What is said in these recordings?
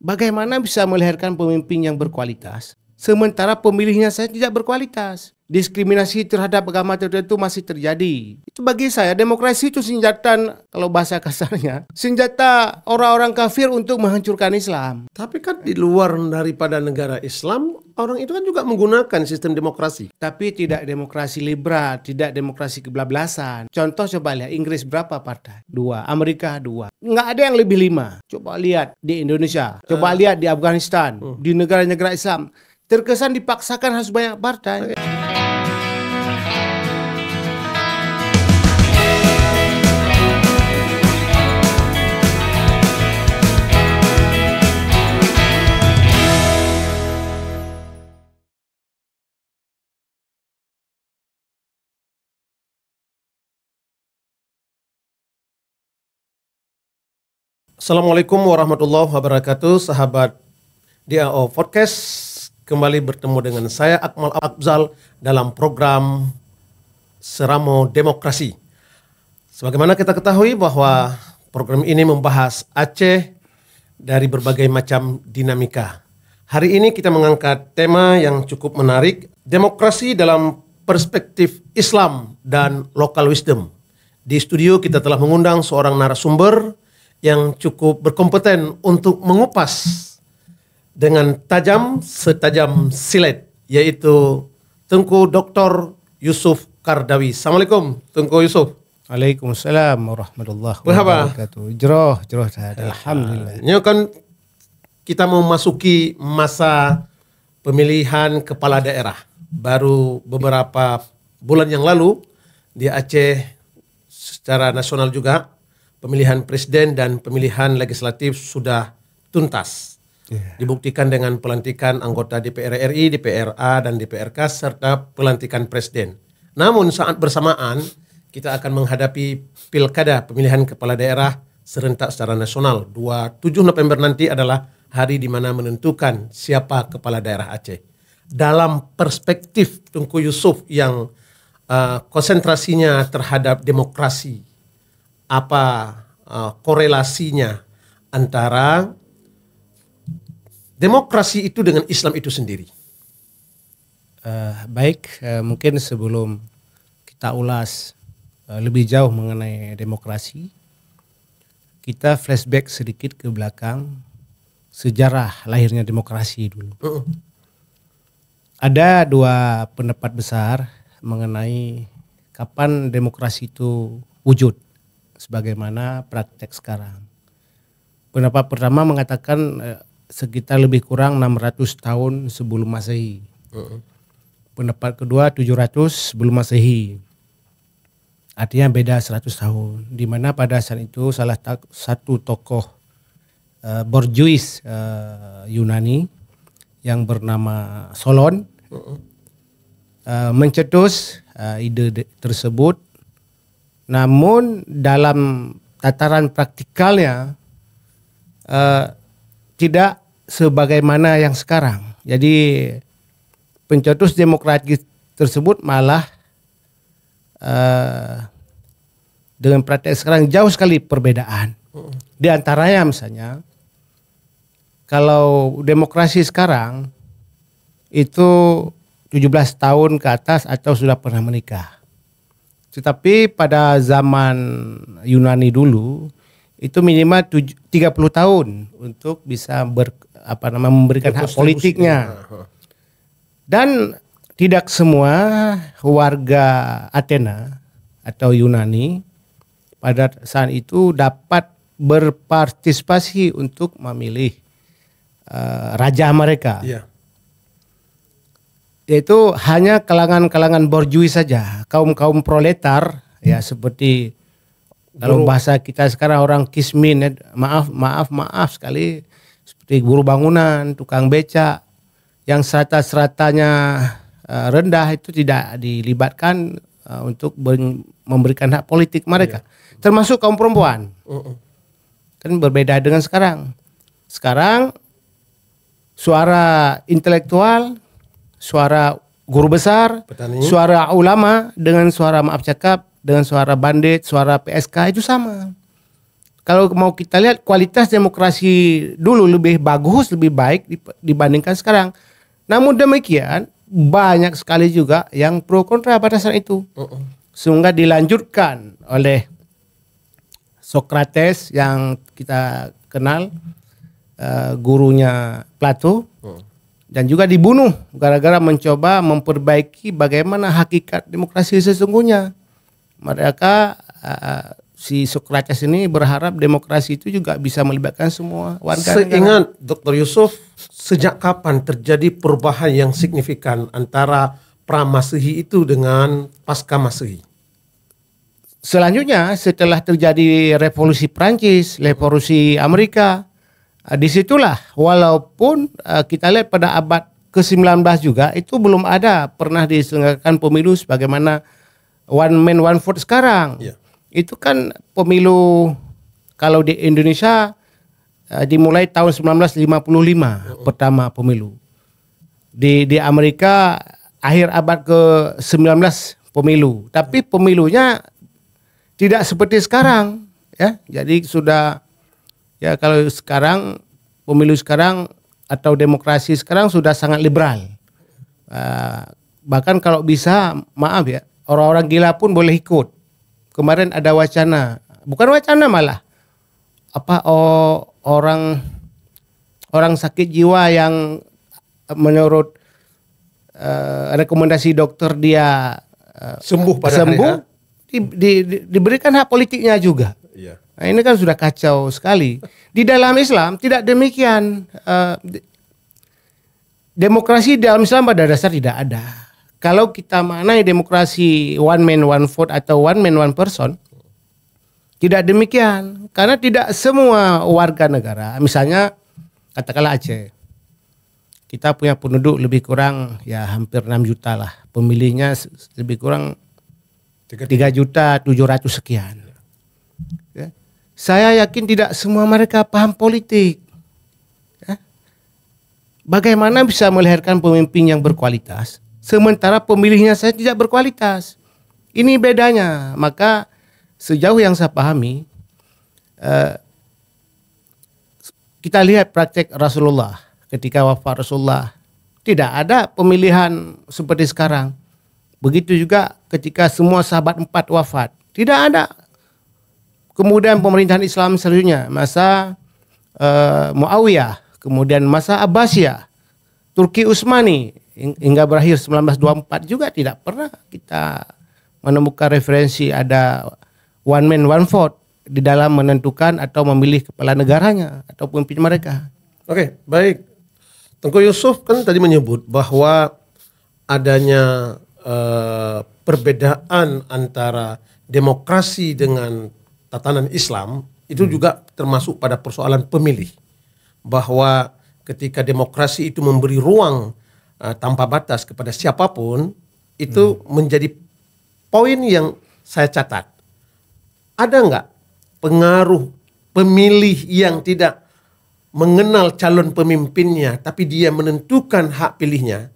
bagaimana bisa melahirkan pemimpin yang berkualitas sementara pemilihnya saya tidak berkualitas? Diskriminasi terhadap agama tertentu masih terjadi. Itu bagi saya demokrasi itu senjata, kalau bahasa kasarnya, senjata orang-orang kafir untuk menghancurkan Islam. Tapi kan di luar daripada negara Islam, orang itu kan juga menggunakan sistem demokrasi. Tapi tidak demokrasi liberal, tidak demokrasi kebablasan. Contoh coba lihat, Inggris berapa partai? 2. Amerika 2. Nggak ada yang lebih 5. Coba lihat di Indonesia. Coba lihat di Afghanistan. Di negara-negara Islam. Terkesan dipaksakan harus banyak partai. Assalamualaikum warahmatullahi wabarakatuh, sahabat DAO Podcast. Kembali bertemu dengan saya Akmal Afzal dalam program Seramo Demokrasi. Sebagaimana kita ketahui bahwa program ini membahas Aceh dari berbagai macam dinamika. Hari ini kita mengangkat tema yang cukup menarik, demokrasi dalam perspektif Islam dan local wisdom. Di studio kita telah mengundang seorang narasumber yang cukup berkompeten untuk mengupas dengan tajam setajam silet, yaitu Tengku Dr. Yusuf Qardawi. Assalamualaikum Tengku Yusuf. Waalaikumsalam warahmatullahi wabarakatuh. Jroh alhamdulillah. Ini kan kita memasuki masa pemilihan kepala daerah. Baru beberapa bulan yang lalu di Aceh secara nasional juga pemilihan presiden dan pemilihan legislatif sudah tuntas. Dibuktikan dengan pelantikan anggota DPR RI, DPRA, dan DPRK serta pelantikan presiden. Namun saat bersamaan kita akan menghadapi pilkada pemilihan kepala daerah serentak secara nasional. 27 November nanti adalah hari di mana menentukan siapa kepala daerah Aceh. Dalam perspektif Tengku Yusuf yang konsentrasinya terhadap demokrasi, apa korelasinya antara demokrasi itu dengan Islam itu sendiri? Mungkin sebelum kita ulas lebih jauh mengenai demokrasi, kita flashback sedikit ke belakang sejarah lahirnya demokrasi dulu. Ada dua pendapat besar mengenai kapan demokrasi itu wujud sebagaimana praktek sekarang. Pendapat pertama mengatakan sekitar lebih kurang 600 tahun sebelum Masehi. Pendapat kedua 700 sebelum Masehi. Artinya beda 100 tahun. Di mana pada saat itu salah satu tokoh borjuis Yunani yang bernama Solon mencetus ide tersebut. Namun dalam tataran praktikalnya tidak sebagaimana yang sekarang. Jadi pencetus demokrasi tersebut malah dengan praktek sekarang jauh sekali perbedaan. Di antaranya misalnya kalau demokrasi sekarang itu 17 tahun ke atas atau sudah pernah menikah. Tetapi pada zaman Yunani dulu itu minimal 30 tahun untuk bisa memberikan hak politiknya. Dan tidak semua warga Athena atau Yunani pada saat itu dapat berpartisipasi untuk memilih raja mereka. Yaitu hanya kalangan-kalangan borjuis saja, kaum-kaum proletar ya, seperti kalau bahasa kita sekarang orang kismin, maaf sekali, seperti buruh bangunan, tukang becak, yang serata-seratanya rendah itu tidak dilibatkan untuk memberikan hak politik mereka, termasuk kaum perempuan. Kan berbeda dengan sekarang. Sekarang suara intelektual, suara guru besar, petani, suara ulama dengan suara dengan suara bandit, suara PSK itu sama. kalau mau kita lihat kualitas demokrasi dulu lebih bagus, lebih baik dibandingkan sekarang. Namun demikian banyak sekali juga yang pro kontra pada saat itu. Sehingga dilanjutkan oleh Socrates yang kita kenal, gurunya Plato, dan juga dibunuh gara-gara mencoba memperbaiki bagaimana hakikat demokrasi sesungguhnya. Mereka si Socrates ini berharap demokrasi itu juga bisa melibatkan semua warga negara. Seingat Dr. Yusuf, sejak kapan terjadi perubahan yang signifikan antara pra-Masehi itu dengan pasca Masehi? Selanjutnya setelah terjadi revolusi Prancis, revolusi Amerika, disitulah walaupun kita lihat pada abad ke-19 juga itu belum ada pernah diselenggarakan pemilu sebagaimana one man one vote sekarang. Ya. Itu kan pemilu kalau di Indonesia dimulai tahun 1955 pertama pemilu. Di Amerika akhir abad ke-19 pemilu. Tapi pemilunya tidak seperti sekarang, ya. Jadi sudah, ya, kalau sekarang pemilu sekarang atau demokrasi sekarang sudah sangat liberal. Bahkan kalau bisa, maaf ya, orang-orang gila pun boleh ikut. Kemarin ada wacana, bukan wacana malah, orang sakit jiwa yang menurut rekomendasi dokter dia Sembuh pada sembuh, diberikan hak politiknya juga. Iya. Nah, ini kan sudah kacau sekali. Di dalam Islam tidak demikian. Demokrasi dalam Islam pada dasar tidak ada. Kalau kita maknai demokrasi one man one vote atau one man one person, tidak demikian. Karena tidak semua warga negara, misalnya katakanlah Aceh, kita punya penduduk lebih kurang ya hampir 6 juta lah. Pemilihnya lebih kurang 3.700.000 sekian. Ya. Saya yakin tidak semua mereka paham politik. Ya. Bagaimana bisa melahirkan pemimpin yang berkualitas, sementara pemilihnya saya tidak berkualitas? Ini bedanya. Maka sejauh yang saya pahami, kita lihat praktek Rasulullah ketika wafat Rasulullah, tidak ada pemilihan seperti sekarang. Begitu juga ketika semua sahabat 4 wafat. Tidak ada. Kemudian pemerintahan Islam selanjutnya, masa Muawiyah, kemudian masa Abbasiyah, Turki Utsmani, hingga berakhir 1924 juga tidak pernah kita menemukan referensi ada one man one vote di dalam menentukan atau memilih kepala negaranya atau pemimpin mereka. Oke, baik. Tengku Yusuf kan tadi menyebut bahwa adanya perbedaan antara demokrasi dengan tatanan Islam itu juga termasuk pada persoalan pemilih, bahwa ketika demokrasi itu memberi ruang tanpa batas kepada siapapun, itu menjadi poin yang saya catat. Ada nggak pengaruh pemilih yang tidak mengenal calon pemimpinnya tapi dia menentukan hak pilihnya,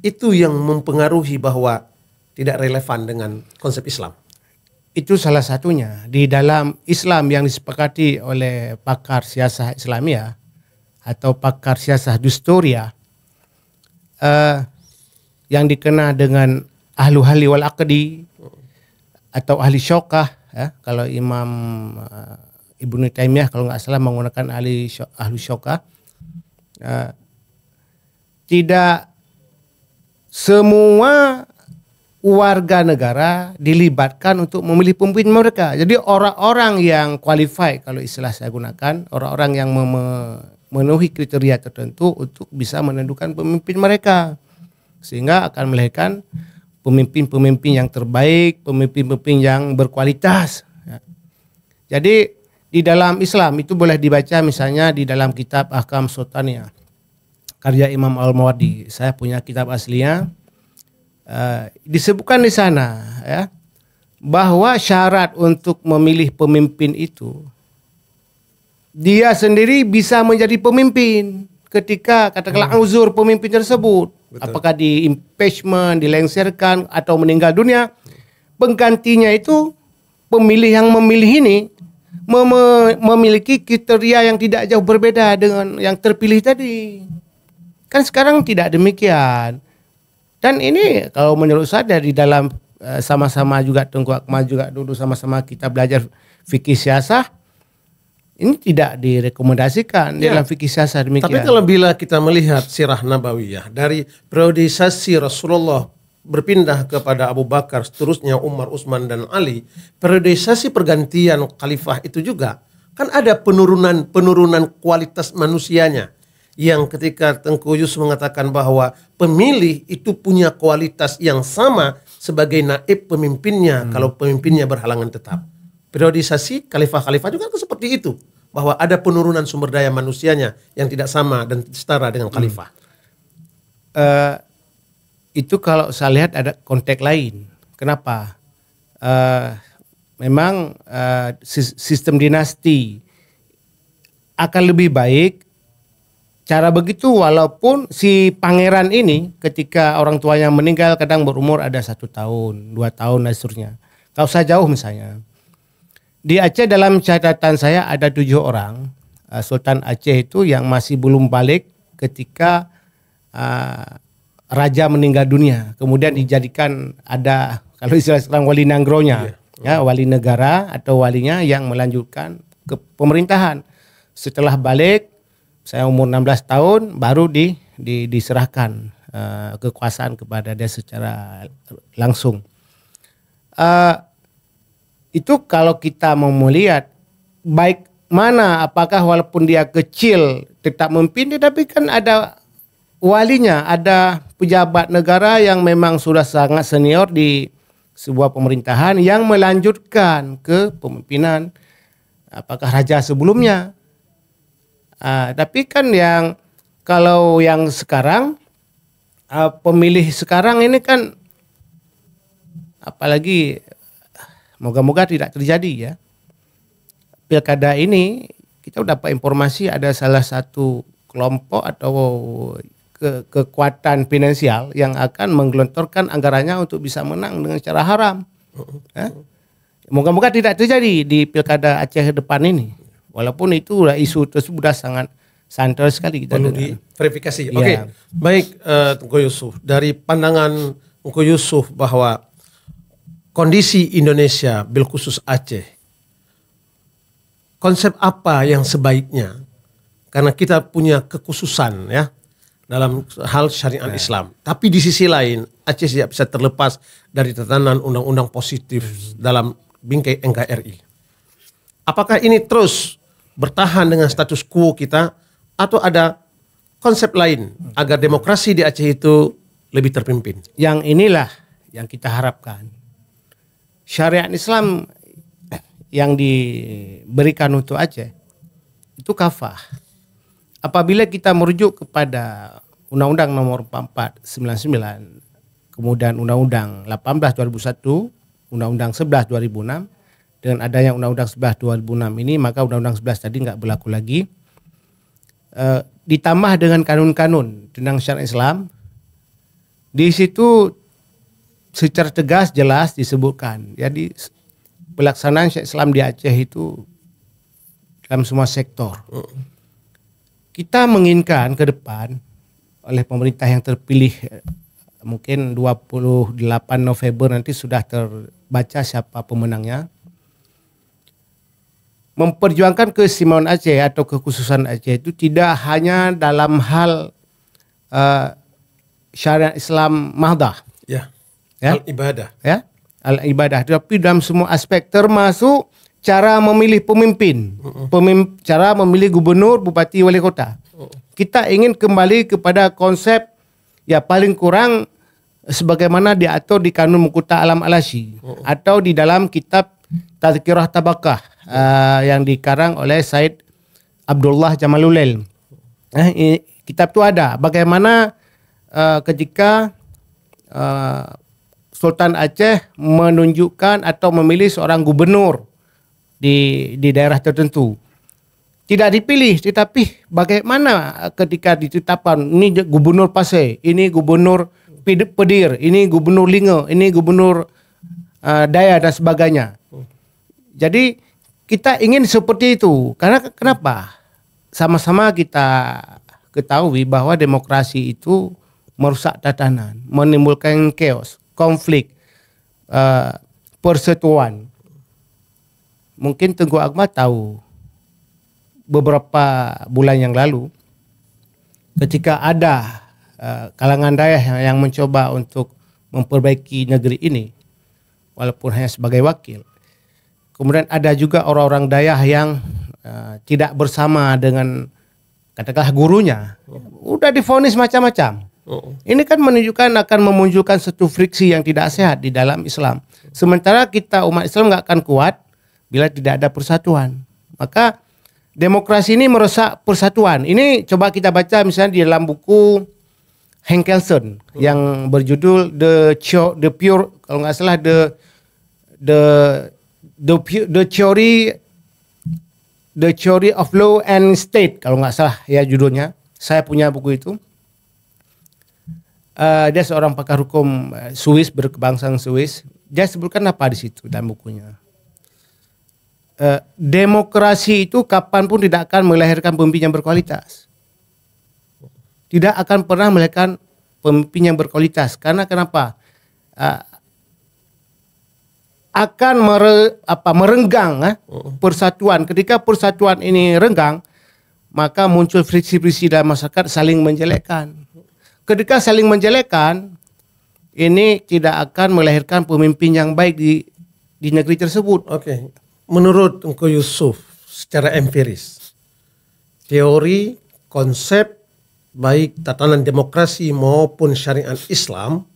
itu yang mempengaruhi bahwa tidak relevan dengan konsep Islam? Itu salah satunya. Di dalam Islam yang disepakati oleh pakar siasah Islamiyah atau pakar siasah Dusturia, yang dikenal dengan ahlu hali wal aqdi atau ahli syokah, ya, kalau Imam Ibnu Taimiyah kalau nggak salah menggunakan ahli syokah. Tidak semua warga negara dilibatkan untuk memilih pemimpin mereka. Jadi orang-orang yang qualified, kalau istilah saya gunakan, orang-orang yang memenuhi kriteria tertentu untuk bisa menentukan pemimpin mereka, sehingga akan melahirkan pemimpin-pemimpin yang terbaik, pemimpin-pemimpin yang berkualitas. Jadi di dalam Islam itu boleh dibaca misalnya di dalam kitab Ahkam Sultaniyah karya Imam Al-Mawardi. Saya punya kitab aslinya. Disebutkan di sana, ya, bahwa syarat untuk memilih pemimpin itu dia sendiri bisa menjadi pemimpin ketika katakanlah uzur pemimpin tersebut. Betul. Apakah di impeachment, dilengsarkan atau meninggal dunia, penggantinya itu pemilih yang memilih ini memiliki kriteria yang tidak jauh berbeda dengan yang terpilih tadi. Kan sekarang tidak demikian. Dan ini kalau menurut saya di dalam sama-sama juga Tengku Akmal juga dulu sama-sama kita belajar fikih siasah, ini tidak direkomendasikan dalam fikih siasah demikian. Tapi kalau bila kita melihat sirah nabawiyah dari periodisasi Rasulullah berpindah kepada Abu Bakar, seterusnya Umar, Utsman dan Ali, periodisasi pergantian khalifah itu juga kan ada penurunan kualitas manusianya. Yang ketika Tengku Yusuf mengatakan bahwa pemilih itu punya kualitas yang sama sebagai naib pemimpinnya kalau pemimpinnya berhalangan tetap. Periodisasi khalifah-khalifah juga seperti itu, bahwa ada penurunan sumber daya manusianya yang tidak sama dan setara dengan khalifah. Itu kalau saya lihat ada konteks lain. Kenapa? Memang sistem dinasti akan lebih baik. Cara begitu walaupun si pangeran ini ketika orang tuanya meninggal kadang berumur ada 1 tahun, 2 tahun dan seterusnya. Kalau saya jauh misalnya. Di Aceh dalam catatan saya ada 7 orang. Sultan Aceh itu yang masih belum balik ketika raja meninggal dunia. Kemudian dijadikan ada kalau istilah sekarang wali nanggronya. Ya, wali negara atau walinya yang melanjutkan ke pemerintahan. Setelah balik saya umur 16 tahun baru diserahkan kekuasaan kepada dia secara langsung. Itu kalau kita mau melihat baik mana, apakah walaupun dia kecil tetap memimpin, tapi kan ada walinya, ada pejabat negara yang memang sudah sangat senior di sebuah pemerintahan yang melanjutkan ke pemimpinan apakah raja sebelumnya. Tapi kan yang kalau yang sekarang pemilih sekarang ini kan apalagi moga-moga tidak terjadi ya. Pilkada ini kita dapat informasi ada salah satu kelompok atau kekuatan finansial yang akan menggelontorkan anggarannya untuk bisa menang dengan cara haram. Moga-moga tidak terjadi di pilkada Aceh depan ini. Walaupun itu isu tersebut sudah sangat santai sekali kita perlu diverifikasi. Oke. Baik Tengku Yusuf, dari pandangan Tengku Yusuf bahwa kondisi Indonesia bil khusus Aceh, konsep apa yang sebaiknya, karena kita punya kekhususan ya dalam hal syariat Islam. Tapi di sisi lain Aceh tidak bisa terlepas dari tatanan undang-undang positif dalam bingkai NKRI. Apakah ini terus bertahan dengan status quo kita atau ada konsep lain agar demokrasi di Aceh itu lebih terpimpin? Yang inilah yang kita harapkan. Syariat Islam yang diberikan untuk Aceh itu kafah. Apabila kita merujuk kepada Undang-Undang Nomor 44 99, kemudian Undang-Undang 18 2001, Undang-Undang 11 2006, dengan adanya Undang-Undang 11 2006 ini maka Undang-Undang 11 tadi nggak berlaku lagi. Ditambah dengan kanun-kanun tentang syariat Islam, di situ secara tegas jelas disebutkan. Jadi pelaksanaan syariat Islam di Aceh itu dalam semua sektor. Kita menginginkan ke depan oleh pemerintah yang terpilih mungkin 28 November nanti sudah terbaca siapa pemenangnya. Memperjuangkan keistimewaan Aceh atau kekhususan Aceh itu tidak hanya dalam hal syariat Islam mahdah, ya. Al-ibadah, ya, al-ibadah, tapi dalam semua aspek termasuk cara memilih pemimpin, cara memilih gubernur, bupati, wali kota. Kita ingin kembali kepada konsep ya paling kurang sebagaimana diatur di Kanun Muqta Alam Al-Asy atau di dalam kitab Tazkirah Tabaqah yang dikarang oleh Said Abdullah Jamalulail. Kitab itu ada bagaimana ketika Sultan Aceh menunjukkan atau memilih seorang gubernur di daerah tertentu. Tidak dipilih, tetapi bagaimana ketika ditetapkan ini gubernur Pasir, ini gubernur Pedir, ini gubernur Linga, ini gubernur Daya dan sebagainya. Jadi kita ingin seperti itu. Karena kenapa? Sama-sama kita ketahui bahwa demokrasi itu merusak tatanan, menimbulkan chaos, konflik, persatuan. Mungkin Tengku Akmal tahu beberapa bulan yang lalu ketika ada kalangan daerah yang mencoba untuk memperbaiki negeri ini walaupun hanya sebagai wakil. Kemudian ada juga orang-orang daerah yang tidak bersama dengan katakanlah gurunya. Udah divonis macam-macam. Ini kan menunjukkan akan memunculkan satu friksi yang tidak sehat di dalam Islam. Sementara kita umat Islam nggak akan kuat bila tidak ada persatuan. Maka demokrasi ini merusak persatuan. Ini coba kita baca misalnya di dalam buku Hank Kelsen yang berjudul The Pure, kalau nggak salah The Theory of Law and State, kalau nggak salah ya judulnya. Saya punya buku itu. Dia seorang pakar hukum Swiss, berkebangsaan Swiss. Dia sebutkan apa di situ dalam bukunya. Demokrasi itu kapanpun tidak akan melahirkan pemimpin yang berkualitas. Tidak akan pernah melahirkan pemimpin yang berkualitas. Karena kenapa? Akan merenggang persatuan. Ketika persatuan ini renggang, maka muncul friksi-friksi dalam masyarakat saling menjelekkan. Ketika saling menjelekkan, ini tidak akan melahirkan pemimpin yang baik di negeri tersebut. Oke. Menurut Engko Yusuf secara empiris, teori, konsep baik tatanan demokrasi maupun syariat Islam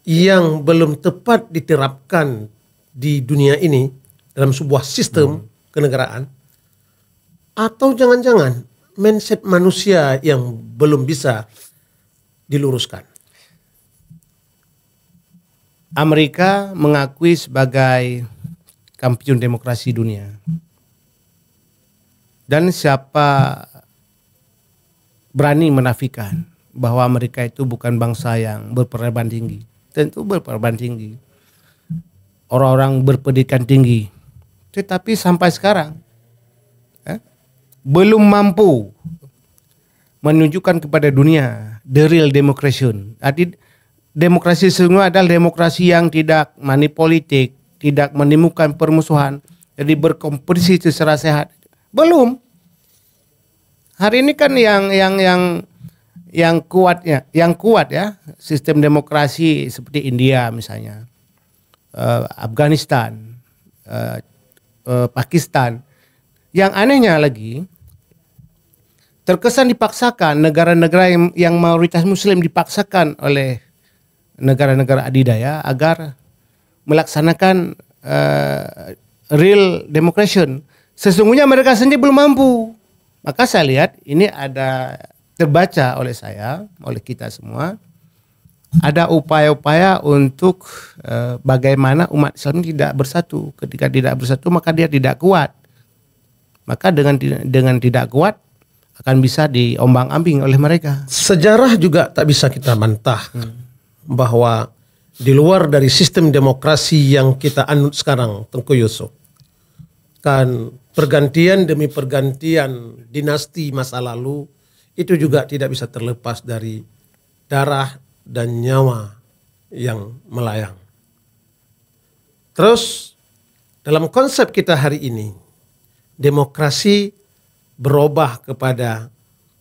yang belum tepat diterapkan di dunia ini dalam sebuah sistem kenegaraan, atau jangan-jangan mindset manusia yang belum bisa diluruskan. Amerika mengakui sebagai kampiun demokrasi dunia. Dan siapa berani menafikan bahwa Amerika itu bukan bangsa yang berperadaban tinggi? Tentu berperadaban tinggi. Orang-orang berpendidikan tinggi. Tetapi sampai sekarang belum mampu menunjukkan kepada dunia the real democracy. Arti demokrasi sesungguhnya adalah demokrasi yang tidak manipolitik, tidak menimbulkan permusuhan, jadi berkompetisi secara sehat. Belum. Hari ini kan yang kuat ya sistem demokrasi seperti India misalnya, Afghanistan, Pakistan. Yang anehnya lagi, terkesan dipaksakan negara-negara yang mayoritas Muslim dipaksakan oleh negara-negara adidaya agar melaksanakan real democracy. Sesungguhnya mereka sendiri belum mampu. Maka saya lihat ini ada terbaca oleh saya, oleh kita semua, ada upaya-upaya untuk bagaimana umat Islam tidak bersatu. Ketika tidak bersatu maka dia tidak kuat. Maka dengan tidak kuat akan bisa diombang-ambing oleh mereka. Sejarah juga tak bisa kita bantah bahwa di luar dari sistem demokrasi yang kita anut sekarang, Tengku Yusuf, kan pergantian demi pergantian dinasti masa lalu itu juga tidak bisa terlepas dari darah dan nyawa yang melayang. Terus dalam konsep kita hari ini, demokrasi berubah kepada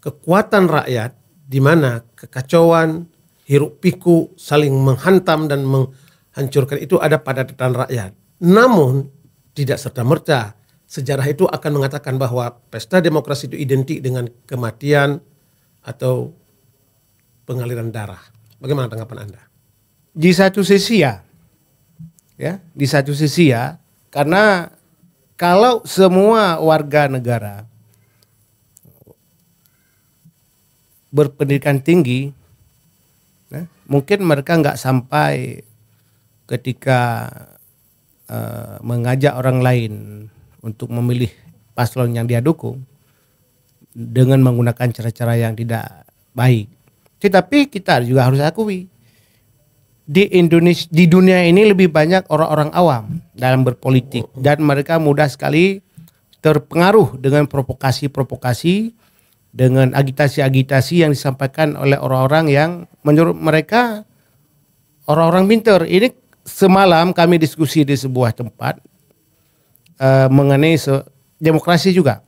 kekuatan rakyat di mana kekacauan, hiruk pikuk, saling menghantam dan menghancurkan itu ada pada tatanan rakyat. Namun tidak serta-merta sejarah itu akan mengatakan bahwa pesta demokrasi itu identik dengan kematian atau pengaliran darah. Bagaimana tanggapan Anda? Di satu sisi ya, di satu sisi ya, karena kalau semua warga negara berpendidikan tinggi, mungkin mereka nggak sampai ketika mengajak orang lain untuk memilih paslon yang dia dukung dengan menggunakan cara-cara yang tidak baik. Tetapi kita juga harus akui di Indonesia, di dunia ini lebih banyak orang-orang awam dalam berpolitik dan mereka mudah sekali terpengaruh dengan provokasi-provokasi, dengan agitasi-agitasi yang disampaikan oleh orang-orang yang menurut mereka orang-orang pintar. Ini semalam kami diskusi di sebuah tempat mengenai demokrasi juga.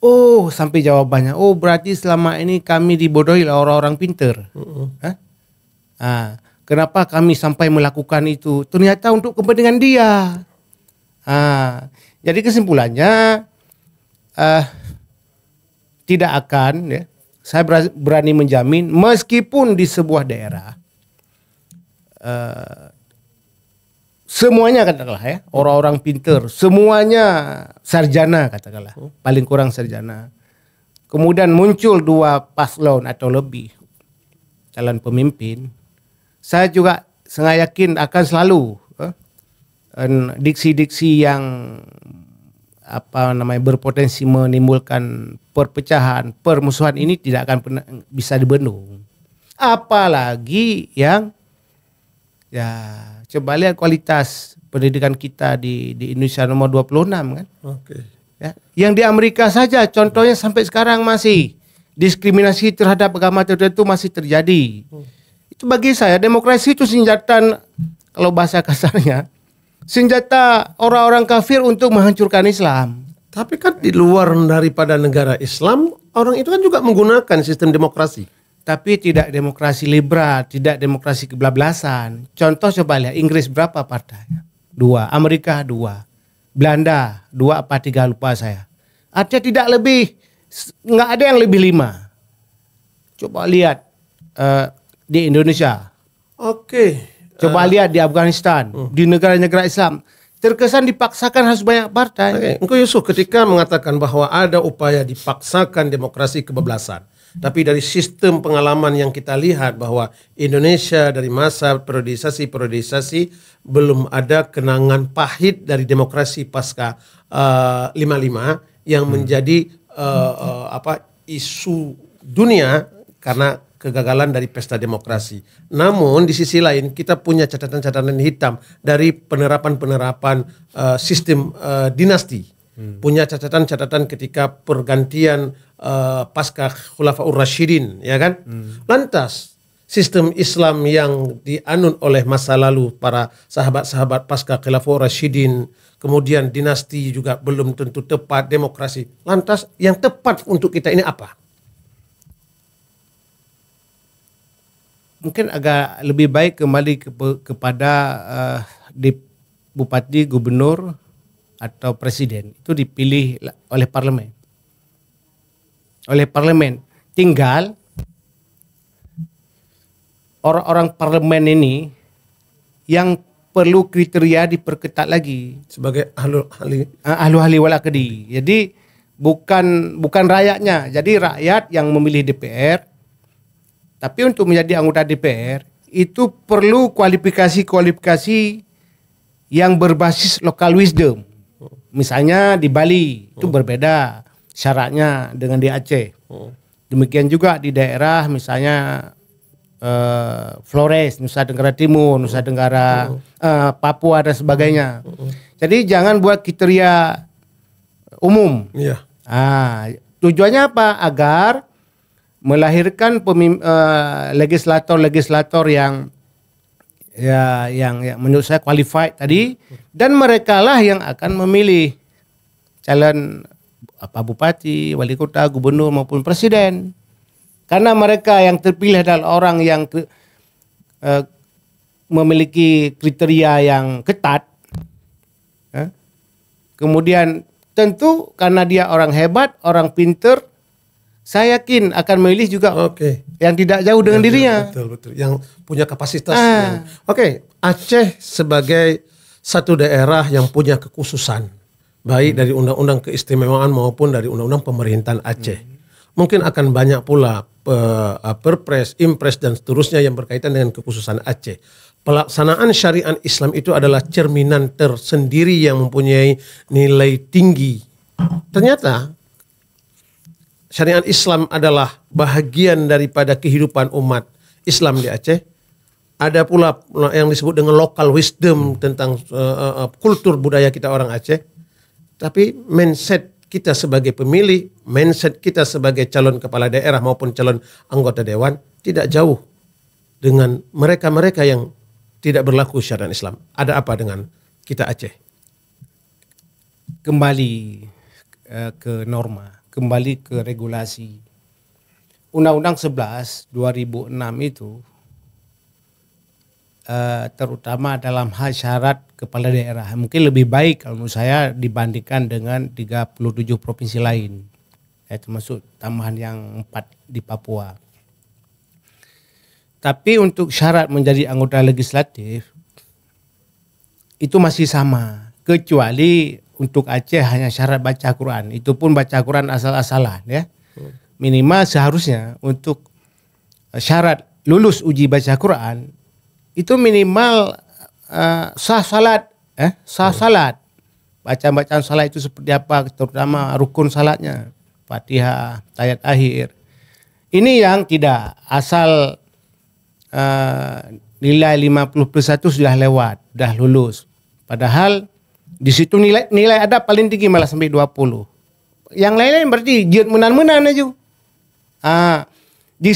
Oh, sampai jawabannya, oh berarti selama ini kami dibodohi oleh orang-orang pintar. Kenapa kami sampai melakukan itu? Ternyata untuk kepentingan dia. Jadi kesimpulannya tidak akan, ya, saya berani menjamin meskipun di sebuah daerah semuanya katakanlah ya orang-orang pintar, semuanya sarjana katakanlah, paling kurang sarjana. Kemudian muncul dua paslon atau lebih calon pemimpin. Saya juga sangat yakin akan selalu diksi-diksi yang berpotensi menimbulkan perpecahan, permusuhan ini tidak akan pernah bisa dibendung. Apalagi yang coba lihat kualitas pendidikan kita di Indonesia nomor 26 kan. Ya, yang di Amerika saja contohnya sampai sekarang masih diskriminasi terhadap agama tertentu masih terjadi. Itu bagi saya demokrasi itu senjata, kalau bahasa kasarnya, senjata orang-orang kafir untuk menghancurkan Islam. Tapi kan di luar daripada negara Islam, orang itu kan juga menggunakan sistem demokrasi. Tapi tidak demokrasi liberal, tidak demokrasi kebablasan. Contoh coba lihat, Inggris berapa partai? 2, Amerika 2, Belanda 2 apa 3 lupa saya. Artinya tidak lebih, nggak ada yang lebih 5. Coba lihat di Indonesia. Coba lihat di Afghanistan, di negara-negara Islam. Terkesan dipaksakan harus banyak partai. Engkau Yusuf ketika mengatakan bahwa ada upaya dipaksakan demokrasi kebablasan. Tapi dari sistem pengalaman yang kita lihat bahwa Indonesia dari masa periodisasi belum ada kenangan pahit dari demokrasi pasca 55 yang menjadi isu dunia karena kegagalan dari pesta demokrasi. Namun di sisi lain kita punya catatan-catatan hitam dari penerapan sistem dinasti. Punya catatan-catatan ketika pergantian pasca Khulafaur Rasyidin, ya kan? Lantas sistem Islam yang dianut oleh masa lalu para sahabat-sahabat pasca Khulafaur Rasyidin, kemudian dinasti juga belum tentu tepat, demokrasi. Lantas yang tepat untuk kita ini apa? Mungkin agak lebih baik kembali kepada di bupati, gubernur atau presiden itu dipilih oleh parlemen. Tinggal orang-orang parlemen ini yang perlu kriteria diperketat lagi sebagai ahli wal aqdi. Jadi bukan rakyatnya. Jadi rakyat yang memilih DPR, tapi untuk menjadi anggota DPR itu perlu kualifikasi yang berbasis local wisdom. Misalnya di Bali itu berbeda syaratnya dengan di Aceh. Demikian juga di daerah misalnya Flores, Nusa Tenggara Timur, Nusa Tenggara Papua dan sebagainya. Jadi jangan buat kriteria umum. Tujuannya apa? Agar melahirkan legislator yang menurut saya qualified tadi, dan merekalah yang akan memilih calon bupati, wali kota, gubernur maupun presiden. Karena mereka yang terpilih adalah orang yang memiliki kriteria yang ketat. Kemudian tentu karena dia orang hebat, orang pinter, saya yakin akan memilih juga yang tidak jauh dengan dirinya. Betul. Yang punya kapasitas. Aceh sebagai satu daerah yang punya kekhususan, baik dari undang-undang keistimewaan maupun dari undang-undang pemerintahan Aceh. Mungkin akan banyak pula perpres, impres dan seterusnya yang berkaitan dengan kekhususan Aceh. Pelaksanaan syariat Islam itu adalah cerminan tersendiri yang mempunyai nilai tinggi. Ternyata syariat Islam adalah bahagian daripada kehidupan umat Islam di Aceh. ada pula yang disebut dengan local wisdom tentang kultur budaya kita orang Aceh. Tapi mindset kita sebagai pemilih, mindset kita sebagai calon kepala daerah maupun calon anggota dewan tidak jauh dengan mereka-mereka yang tidak berlaku syariat Islam. Ada apa dengan kita Aceh? Kembali ke norma, kembali ke regulasi. Undang-Undang 11 2006 itu terutama dalam hal syarat kepala daerah mungkin lebih baik kalau menurut saya dibandingkan dengan 37 provinsi lain, termasuk tambahan yang 4 di Papua. Tapi untuk syarat menjadi anggota legislatif itu masih sama, kecuali untuk Aceh hanya syarat baca Quran, itu pun baca Quran asal-asalan ya. Minimal seharusnya untuk syarat lulus uji baca Quran itu minimal sah salat, bacaan salat itu seperti apa, terutama rukun salatnya, Fatihah, ayat akhir. Ini yang tidak, asal nilai 50+1 sudah lewat, sudah lulus. Padahal di situ nilai adab paling tinggi malah sampai 20. Yang lain-lain berarti jihad menan-menan aja. Di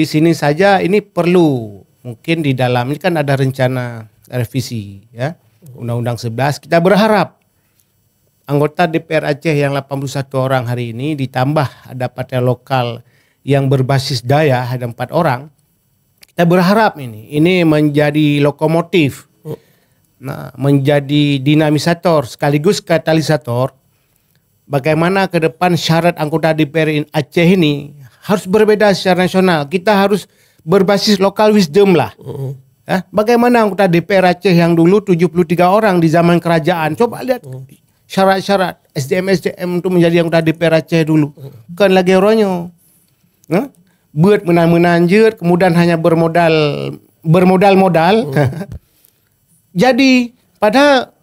sini saja ini perlu mungkin di dalam ini kan ada rencana revisi ya Undang-Undang 11. Kita berharap anggota DPR Aceh yang 81 orang hari ini ditambah ada partai lokal yang berbasis daya ada 4 orang. Kita berharap ini menjadi lokomotif, menjadi dinamisator sekaligus katalisator. Bagaimana ke depan syarat anggota DPR Aceh ini harus berbeda secara nasional. Kita harus berbasis local wisdom lah. Bagaimana anggota DPR Aceh yang dulu 73 orang di zaman kerajaan. Coba lihat syarat-syarat SDM untuk menjadi anggota DPR Aceh dulu. Kan lagi ronyo. Buat menanjut, kemudian hanya bermodal-modal. Jadi padahal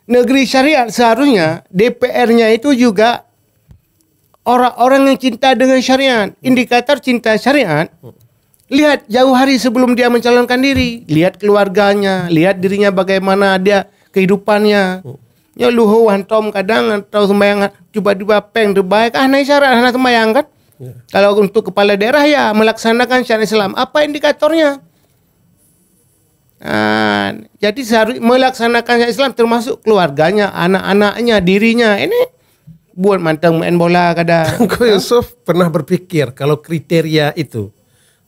negeri syariat seharusnya DPR-nya itu juga orang-orang yang cinta dengan syariat. Indikator cinta syariat, lihat jauh hari sebelum dia mencalonkan diri. Lihat keluarganya, lihat dirinya bagaimana dia kehidupannya. Ya luhu hantom kadang atau sembahyang tiba-tiba peng terbaik. Naik syarat anak sembahyang kan. Kalau untuk kepala daerah ya melaksanakan syariat Islam. Apa indikatornya? Jadi seharusnya melaksanakan syariat Islam termasuk keluarganya, anak-anaknya, dirinya. Ini buat manteng main bola kadang. Tengku Yusuf pernah berpikir kalau kriteria itu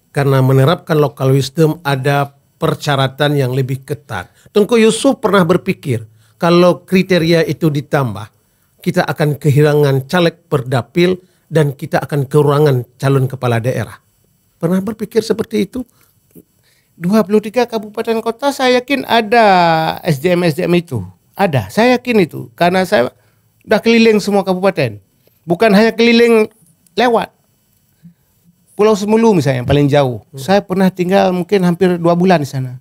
karena menerapkan local wisdom ada persyaratan yang lebih ketat. Tengku Yusuf pernah berpikir kalau kriteria itu ditambah kita akan kehilangan caleg perdapil dan kita akan kekurangan calon kepala daerah. Pernah berpikir seperti itu? 23 kabupaten kota saya yakin ada SDM itu. Ada, saya yakin itu. Karena saya udah keliling semua kabupaten. Bukan hanya keliling lewat. Pulau Semulu misalnya yang paling jauh. Saya pernah tinggal mungkin hampir 2 bulan di sana.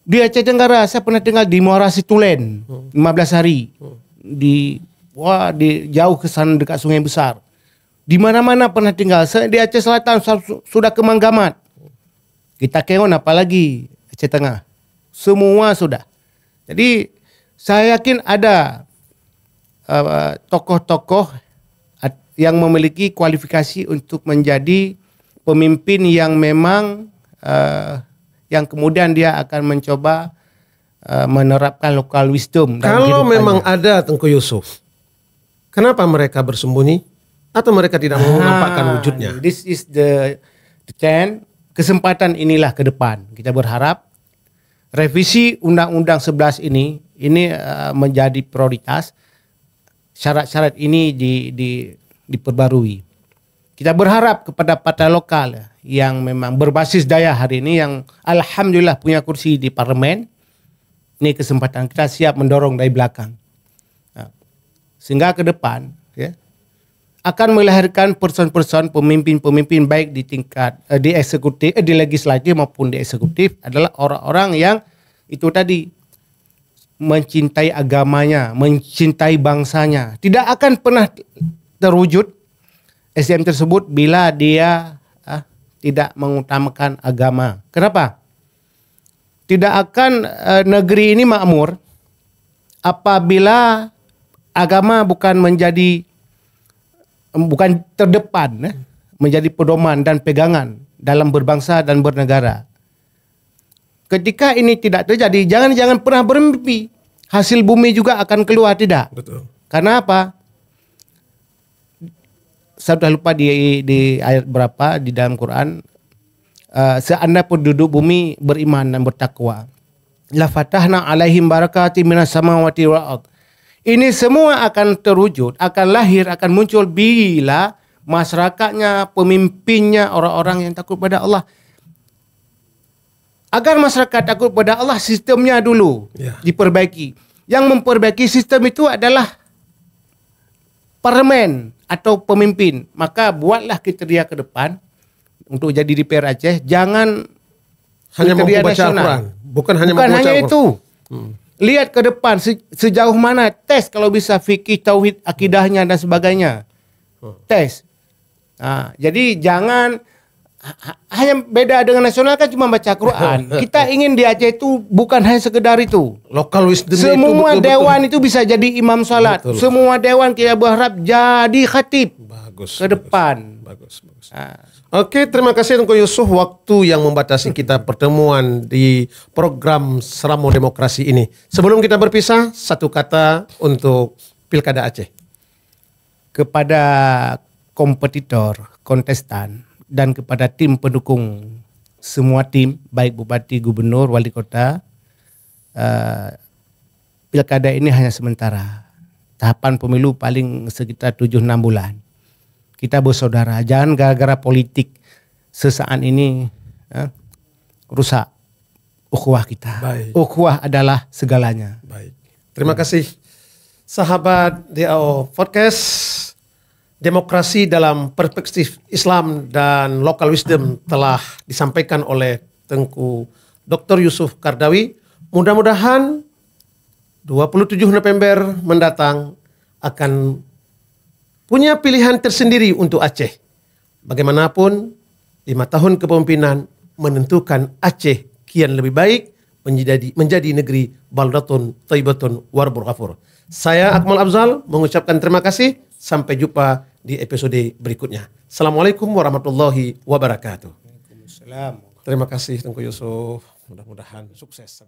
Di Aceh Tenggara saya pernah tinggal di Muara Situlen 15 hari. Di jauh ke sana dekat Sungai Besar. Di mana-mana pernah tinggal. Saya di Aceh Selatan sudah ke Manggamat. Kita Keon apalagi Aceh Tengah. Semua sudah. Jadi saya yakin ada tokoh-tokoh yang memiliki kualifikasi untuk menjadi pemimpin yang memang yang kemudian dia akan mencoba menerapkan local wisdom. Kalau memang ada Tengku Yusuf, kenapa mereka bersembunyi? Atau mereka tidak mau menampakkan wujudnya? This is the chance. Kesempatan inilah ke depan. Kita berharap revisi Undang-Undang 11 ini menjadi prioritas. Syarat-syarat ini diperbarui. Kita berharap kepada partai lokal yang memang berbasis daya hari ini yang alhamdulillah punya kursi di parlemen. Ini kesempatan kita siap mendorong dari belakang. Sehingga ke depan akan melahirkan person-person pemimpin-pemimpin baik di tingkat di eksekutif, di legislatif maupun di eksekutif adalah orang-orang yang itu tadi mencintai agamanya, mencintai bangsanya. Tidak akan pernah terwujud SDM tersebut bila dia tidak mengutamakan agama. Kenapa? Tidak akan negeri ini makmur apabila agama bukan terdepan, menjadi pedoman dan pegangan dalam berbangsa dan bernegara. Ketika ini tidak terjadi, jangan pernah bermimpi hasil bumi juga akan keluar, tidak. Betul. Karena apa? Saya sudah lupa di ayat berapa di dalam Quran. Seandainya penduduk bumi beriman dan bertakwa, la fatahna alaihim barakati minas samawati wal ard. Ini semua akan terwujud, akan lahir, akan muncul bila masyarakatnya, pemimpinnya, orang-orang yang takut pada Allah. Agar masyarakat takut pada Allah, sistemnya dulu diperbaiki. Yang memperbaiki sistem itu adalah parlemen atau pemimpin. Maka buatlah kriteria ke depan untuk jadi DPR Aceh. Jangan Hanya mampu kriteria baca nasional. Al-Quran. Bukan hanya Bukan mampu baca hanya Al-Quran. itu. Lihat ke depan sejauh mana tes kalau bisa fikih, tauhid, akidahnya dan sebagainya. Tes. Jadi jangan hanya beda dengan nasional kan cuma baca Quran. Kita ingin di Aceh itu bukan hanya sekedar itu. Local wisdom itu Semua betul-betul. dewan itu bisa jadi imam salat. Betul. Semua dewan kita berharap jadi khatib Bagus. ke depan. Bagus. Oke, terima kasih Tengku Yusuf waktu yang membatasi kita pertemuan di program Seramo Demokrasi ini. Sebelum kita berpisah, satu kata untuk Pilkada Aceh. Kepada kompetitor, kontestan, dan kepada tim pendukung, semua tim, baik bupati, gubernur, wali kota, pilkada ini hanya sementara. Tahapan pemilu paling sekitar 7-6 bulan. Kita bersaudara, jangan gara-gara politik sesaat ini rusak ukhuwah kita. Baik. Ukhuwah adalah segalanya. Baik. Terima kasih sahabat DAO Podcast. Demokrasi dalam perspektif Islam dan local wisdom telah disampaikan oleh Tengku Dr. Yusuf Kardawi. Mudah-mudahan 27 November mendatang akan punya pilihan tersendiri untuk Aceh. Bagaimanapun 5 tahun kepemimpinan menentukan Aceh kian lebih baik menjadi negeri baldatun thayyibatun warbur ghafur. Saya Akmal Afzal mengucapkan terima kasih. Sampai jumpa di episode berikutnya. Assalamualaikum warahmatullahi wabarakatuh. Waalaikumsalam. Terima kasih Tengku Yusuf. Mudah-mudahan sukses.